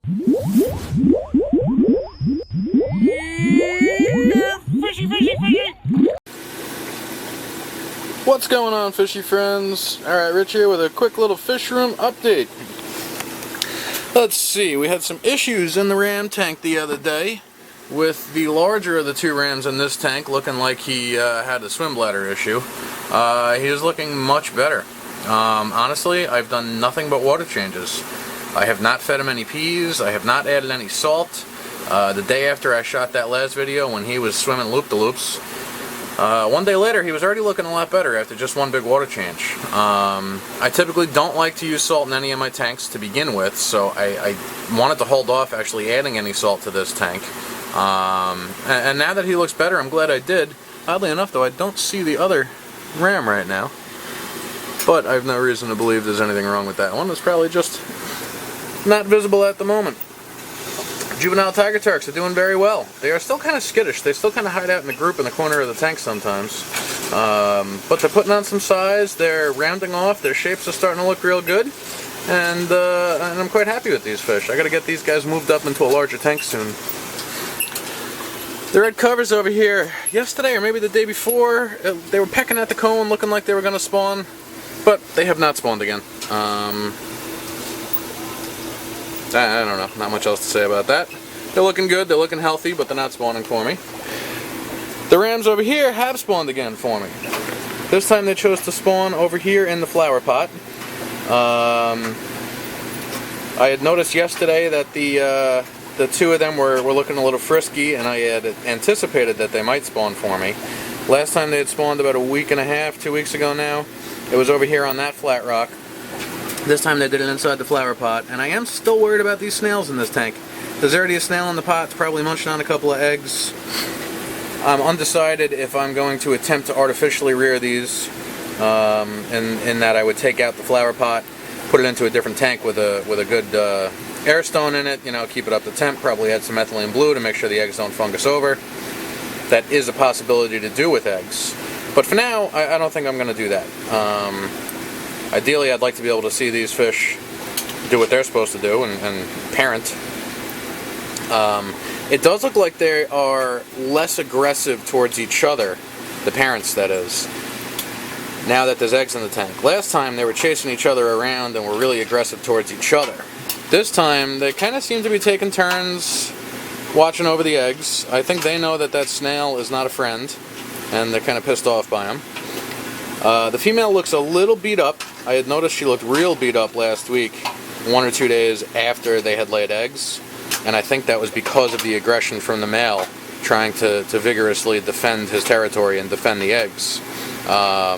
Fishy, fishy, fishy! What's going on, fishy friends? Alright, Rich here with a quick little fish room update. Let's see, we had some issues in the ram tank the other day with the larger of the two rams in this tank looking like he had a swim bladder issue. He is looking much better. Honestly, I've done nothing but water changes. I have not fed him any peas, I have not added any salt. The day after I shot that last video when he was swimming loop-de-loops, one day later he was already looking a lot better after just one big water change. I typically don't like to use salt in any of my tanks to begin with, so I wanted to hold off actually adding any salt to this tank. And now that he looks better, I'm glad I did. Oddly enough though, I don't see the other ram right now, but I have no reason to believe there's anything wrong with that one. It's probably just not visible at the moment. Juvenile tiger turks are doing very well. They are still kind of skittish. They still kind of hide out in a group in the corner of the tank sometimes. But they're putting on some size, they're rounding off, their shapes are starting to look real good. And I'm quite happy with these fish. I gotta get these guys moved up into a larger tank soon. The red covers over here, yesterday or maybe the day before, they were pecking at the cone looking like they were gonna spawn, but they have not spawned again. I don't know, not much else to say about that. They're looking good, they're looking healthy, but they're not spawning for me. The rams over here have spawned again for me. This time they chose to spawn over here in the flower pot. I had noticed yesterday that the two of them were looking a little frisky, and I had anticipated that they might spawn for me. Last time they had spawned about a week and a half, 2 weeks ago now. It was over here on that flat rock. This time they did it inside the flower pot, and I am still worried about these snails in this tank. There's already a snail in the pot, it's probably munching on a couple of eggs. I'm undecided if I'm going to attempt to artificially rear these, in that I would take out the flower pot, put it into a different tank with a good air stone in it, you know, keep it up to temp, probably add some ethylene blue to make sure the eggs don't fungus over. That is a possibility to do with eggs. But for now, I don't think I'm going to do that. Ideally, I'd like to be able to see these fish do what they're supposed to do and parent. It does look like they are less aggressive towards each other, the parents that is, now that there's eggs in the tank. Last time they were chasing each other around and were really aggressive towards each other. This time they kind of seem to be taking turns watching over the eggs. I think they know that that snail is not a friend, and they're kind of pissed off by him. The female looks a little beat up. I had noticed she looked real beat up last week, 1 or 2 days after they had laid eggs, and I think that was because of the aggression from the male trying to vigorously defend his territory and defend the eggs. Her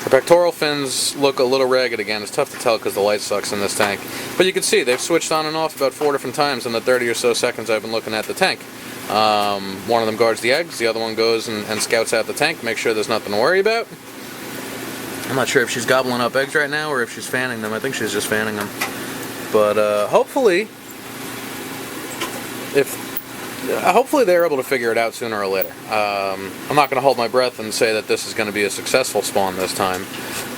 pectoral fins look a little ragged again. It's tough to tell because the light sucks in this tank, but you can see they've switched on and off about 4 different times in the 30 or so seconds I've been looking at the tank. One of them guards the eggs, the other one goes and scouts out the tank, make sure there's nothing to worry about. I'm not sure if she's gobbling up eggs right now or if she's fanning them. I think she's just fanning them. But hopefully they're able to figure it out sooner or later. I'm not going to hold my breath and say that this is going to be a successful spawn this time.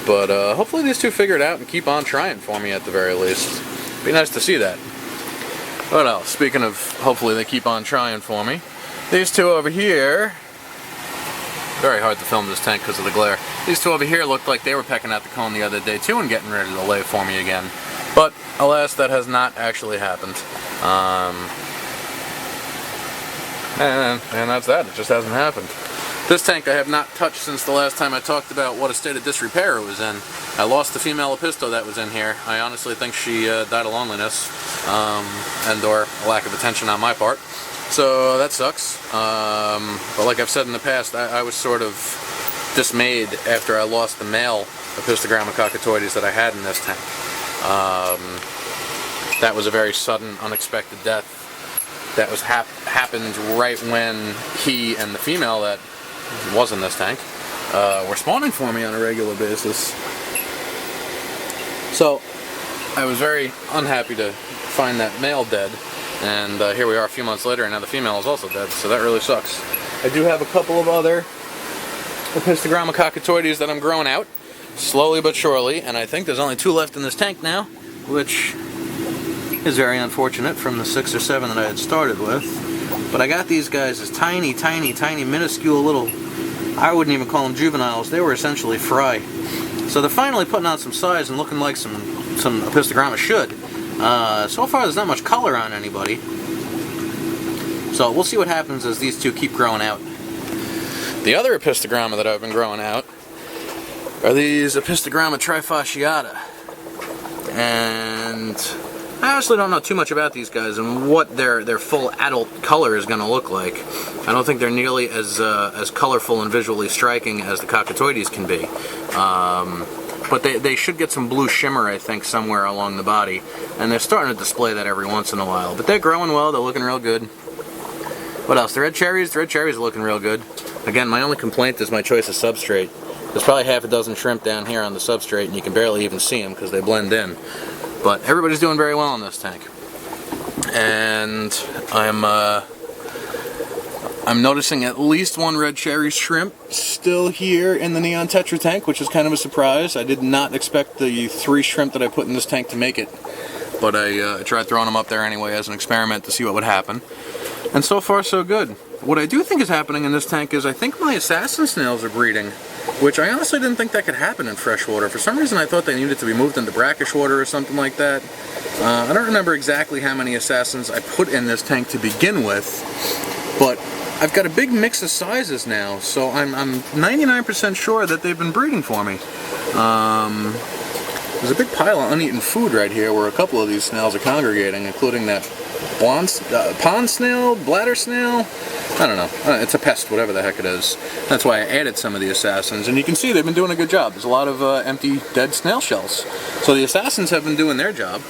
But hopefully these two figure it out and keep on trying for me at the very least. Be nice to see that. What else? Speaking of hopefully they keep on trying for me. These two over here... Very hard to film this tank because of the glare. These two over here looked like they were pecking at the cone the other day too and getting ready to lay for me again. But alas, that has not actually happened. And that's that. It just hasn't happened. This tank I have not touched since the last time I talked about what a state of disrepair it was in. I lost the female Episto that was in here. I honestly think she died of loneliness and or a lack of attention on my part. So that sucks. But like I've said in the past, I was sort of dismayed after I lost the male Epistogramma cockatoides that I had in this tank. That was a very sudden, unexpected death. That was happened right when he and the female that was in this tank were spawning for me on a regular basis. So I was very unhappy to find that male dead. And here we are a few months later, and now the female is also dead, so that really sucks. I do have a couple of other Epistogramma cockatoides that I'm growing out, slowly but surely, and I think there's only 2 left in this tank now, which is very unfortunate from the 6 or 7 that I had started with. But I got these guys as tiny, minuscule little, I wouldn't even call them juveniles, they were essentially fry. So they're finally putting on some size and looking like some Apistogramma should. So far there's not much color on anybody. So we'll see what happens as these two keep growing out. The other Apistogramma that I've been growing out are these Apistogramma trifasciata. And I honestly don't know too much about these guys and what their full adult color is going to look like. I don't think they're nearly as colorful and visually striking as the Cockatoides can be. But they should get some blue shimmer, I think, somewhere along the body. And they're starting to display that every once in a while. But they're growing well, they're looking real good. What else? The red cherries? The red cherries are looking real good. Again, my only complaint is my choice of substrate. There's probably half a dozen shrimp down here on the substrate, and you can barely even see them because they blend in. But everybody's doing very well in this tank. And I'm noticing at least one red cherry shrimp still here in the neon tetra tank, which is kind of a surprise. I did not expect the 3 shrimp that I put in this tank to make it. But I tried throwing them up there anyway as an experiment to see what would happen. And so far so good. What I do think is happening in this tank is I think my assassin snails are breeding, which I honestly didn't think that could happen in freshwater. For some reason I thought they needed to be moved into brackish water or something like that. I don't remember exactly how many assassins I put in this tank to begin with, but I've got a big mix of sizes now, so I'm 99% sure that they've been breeding for me. There's a big pile of uneaten food right here where a couple of these snails are congregating, including that pond snail, bladder snail, I don't know, it's a pest, whatever the heck it is. That's why I added some of the assassins, and you can see they've been doing a good job. There's a lot of empty, dead snail shells. So the assassins have been doing their job,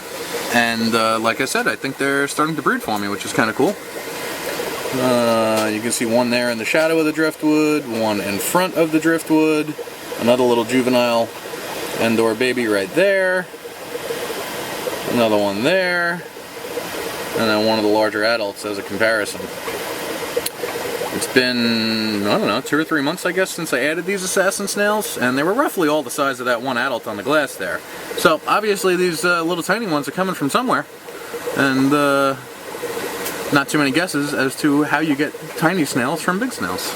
and like I said, I think they're starting to breed for me, which is kind of cool. You can see one there in the shadow of the driftwood, one in front of the driftwood, another little juvenile Endor baby right there, another one there, and then one of the larger adults as a comparison. It's been, I don't know, 2 or 3 months I guess since I added these assassin snails, and they were roughly all the size of that one adult on the glass there. So obviously these little tiny ones are coming from somewhere, and not too many guesses as to how you get tiny snails from big snails.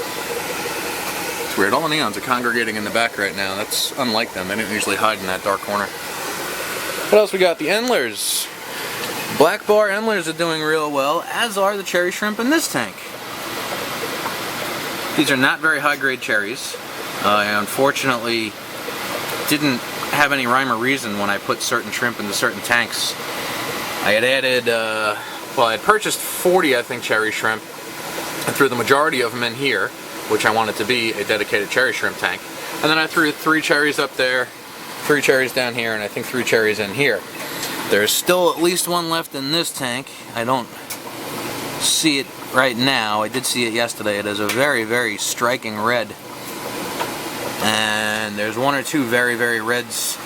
It's weird, all the neons are congregating in the back right now. That's unlike them, they don't usually hide in that dark corner. What else we got? The endlers. Black bar endlers are doing real well, as are the cherry shrimp in this tank. These are not very high grade cherries. I unfortunately didn't have any rhyme or reason when I put certain shrimp into certain tanks. I had added, well, I had purchased 40, I think, cherry shrimp, and threw the majority of them in here, which I wanted to be a dedicated cherry shrimp tank. And then I threw 3 cherries up there, 3 cherries down here, and I think 3 cherries in here. There's still at least one left in this tank. I don't see it right now. I did see it yesterday. It is a very, very striking red. And there's 1 or 2 very, very reds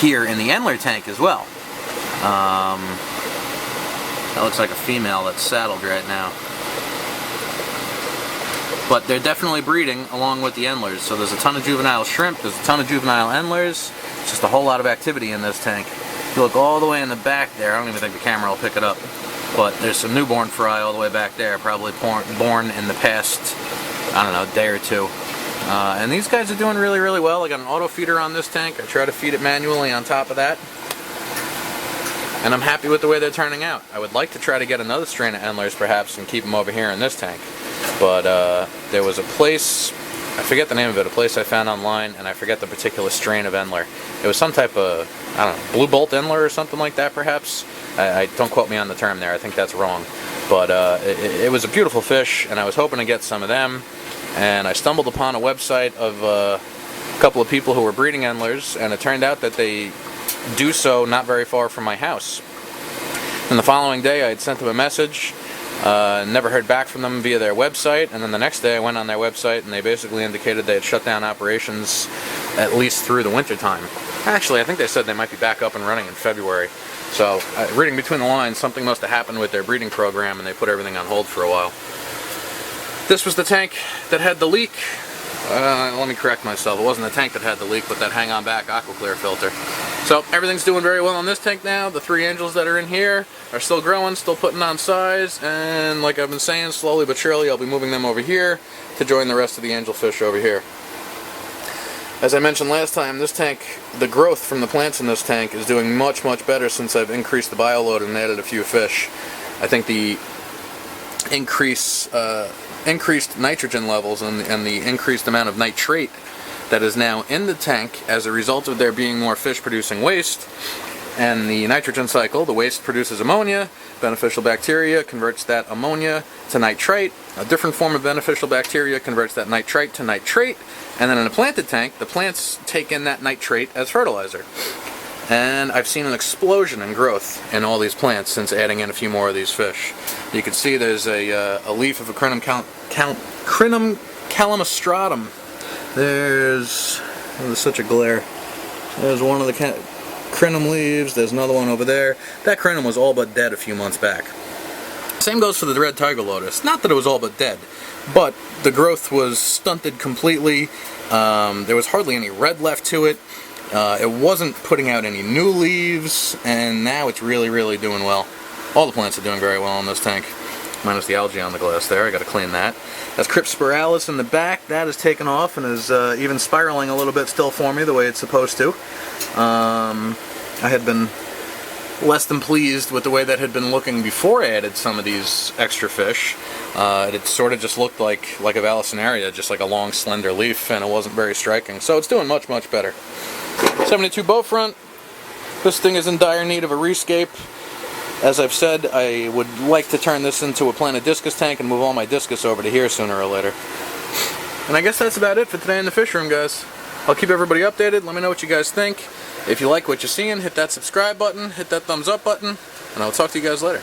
here in the Endler tank as well. That looks like a female that's saddled right now. But they're definitely breeding along with the Endlers. So there's a ton of juvenile shrimp, there's a ton of juvenile Endlers. It's just a whole lot of activity in this tank. If you look all the way in the back there, I don't even think the camera will pick it up, but there's some newborn fry all the way back there, probably born in the past, I don't know, day or 2. And these guys are doing really, really well. I got an auto feeder on this tank. I try to feed it manually on top of that. And I'm happy with the way they're turning out. I would like to try to get another strain of Endlers perhaps and keep them over here in this tank. But there was a place, I forget the name of it, a place I found online, and I forget the particular strain of Endler. It was some type of, I don't know, blue bolt Endler or something like that perhaps. I don't quote me on the term there, I think that's wrong. But it was a beautiful fish, and I was hoping to get some of them. And I stumbled upon a website of a couple of people who were breeding Endlers, and it turned out that they do so not very far from my house. And the following day I had sent them a message, never heard back from them via their website, and then the next day I went on their website and they basically indicated they had shut down operations at least through the winter time. Actually, I think they said they might be back up and running in February. So, reading between the lines, something must have happened with their breeding program and they put everything on hold for a while. This was the tank that had the leak. Let me correct myself, it wasn't the tank that had the leak, but that hang-on back aqua clear filter. So So everything's doing very well in this tank now. The 3 angels that are in here are still growing, still putting on size, and like I've been saying, slowly but surely I'll be moving them over here to join the rest of the angelfish over here. As I mentioned last time, this tank, the growth from the plants in this tank is doing much, much better since I've increased the bioload and added a few fish. I think the increased nitrogen levels and the increased amount of nitrate that is now in the tank as a result of there being more fish producing waste, and the nitrogen cycle, the waste produces ammonia, beneficial bacteria converts that ammonia to nitrite, a different form of beneficial bacteria converts that nitrite to nitrate, and then in a planted tank, the plants take in that nitrate as fertilizer. And I've seen an explosion in growth in all these plants since adding in a few more of these fish. You can see there's a leaf of a Crinum calamastratum. There's such a glare. There's one of the Crinum leaves, there's another one over there. That Crinum was all but dead a few months back. Same goes for the red tiger lotus. Not that it was all but dead, but the growth was stunted completely. There was hardly any red left to it. It wasn't putting out any new leaves, and now it's really, really doing well. All the plants are doing very well in this tank, minus the algae on the glass there. I got to clean that. That's Cryptspiralis in the back. That is taken off and is even spiraling a little bit still for me the way it's supposed to. I had been less than pleased with the way that had been looking before I added some of these extra fish. It sort of just looked like a Vallisneria, just like a long slender leaf, and it wasn't very striking. So it's doing much, much better. 72 bow front. This thing is in dire need of a rescape. As I've said, I would like to turn this into a planted discus tank and move all my discus over to here sooner or later. And I guess that's about it for today in the fish room, guys. I'll keep everybody updated. Let me know what you guys think. If you like what you're seeing, hit that subscribe button, hit that thumbs up button, and I'll talk to you guys later.